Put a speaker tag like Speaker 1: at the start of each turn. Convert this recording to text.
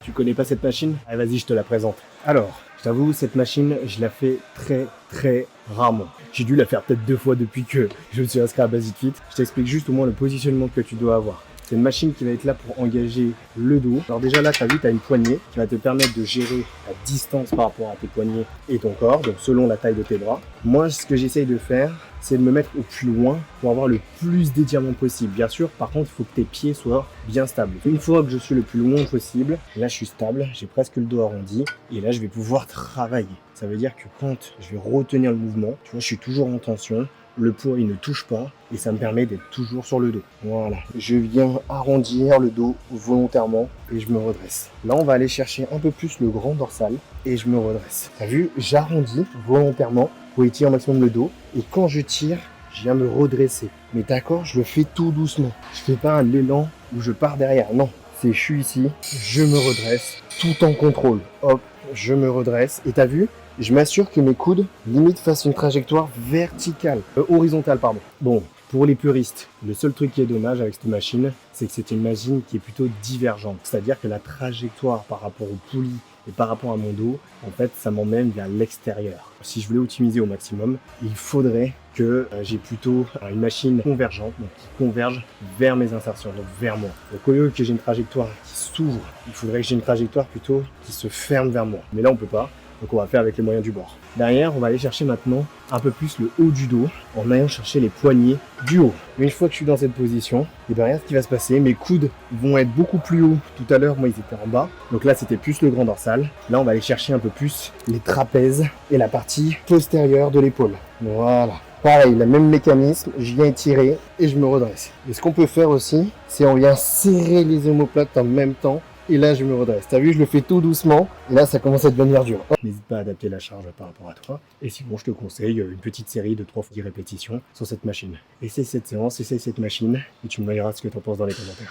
Speaker 1: Tu connais pas cette machine? Allez, vas-y, je te la présente. Alors, je t'avoue, cette machine, je la fais très rarement. J'ai dû la faire peut-être 2 fois depuis que je me suis inscrit à Basic Fit. Je t'explique juste au moins le positionnement que tu dois avoir. C'est une machine qui va être là pour engager le dos. Alors déjà là, tu as vu, tu as une poignée qui va te permettre de gérer la distance par rapport à tes poignets et ton corps, donc selon la taille de tes bras. Moi, ce que j'essaye de faire, c'est de me mettre au plus loin pour avoir le plus d'étirement possible. Bien sûr, par contre, il faut que tes pieds soient bien stables. Une fois que je suis le plus loin possible, là, je suis stable, j'ai presque le dos arrondi et là, je vais pouvoir travailler. Ça veut dire que quand je vais retenir le mouvement, tu vois, je suis toujours en tension. Le poids, il ne touche pas et ça me permet d'être toujours sur le dos. Voilà. Je viens arrondir le dos volontairement et je me redresse. Là, on va aller chercher un peu plus le grand dorsal et je me redresse. T'as vu, j'arrondis volontairement pour étirer au maximum le dos et quand je tire, je viens me redresser. Mais d'accord, je le fais tout doucement. Je fais pas un élan où je pars derrière. Non, c'est je suis ici, je me redresse tout en contrôle. Hop, je me redresse. Et t'as vu? Je m'assure que mes coudes limite fassent une trajectoire verticale, horizontale pardon. Bon, pour les puristes, le seul truc qui est dommage avec cette machine, c'est que c'est une machine qui est plutôt divergente. C'est-à-dire que la trajectoire par rapport au poulie et par rapport à mon dos, en fait, ça m'emmène vers l'extérieur. Si je voulais optimiser au maximum, il faudrait que j'ai plutôt une machine convergente, donc qui converge vers mes insertions, donc vers moi. Donc au lieu que j'ai une trajectoire qui s'ouvre, il faudrait que j'ai une trajectoire plutôt qui se ferme vers moi. Mais là, on peut pas. Donc on va faire avec les moyens du bord. Derrière, on va aller chercher maintenant un peu plus le haut du dos en allant chercher les poignets du haut. Une fois que je suis dans cette position, et bien regarde ce qui va se passer. Mes coudes vont être beaucoup plus hauts. Tout à l'heure, moi, ils étaient en bas. Donc là, c'était plus le grand dorsal. Là, on va aller chercher un peu plus les trapèzes et la partie postérieure de l'épaule. Voilà. Pareil, le même mécanisme, je viens étirer et je me redresse. Et ce qu'on peut faire aussi, c'est on vient serrer les omoplates en même temps. Et là, je me redresse. T'as vu, je le fais tout doucement. Et là, ça commence à devenir dur. N'hésite pas à adapter la charge par rapport à toi. Et sinon, je te conseille une petite série de 3 fois 10 répétitions sur cette machine. Essaye cette séance, essaye cette machine. Et tu me diras ce que tu en penses dans les commentaires.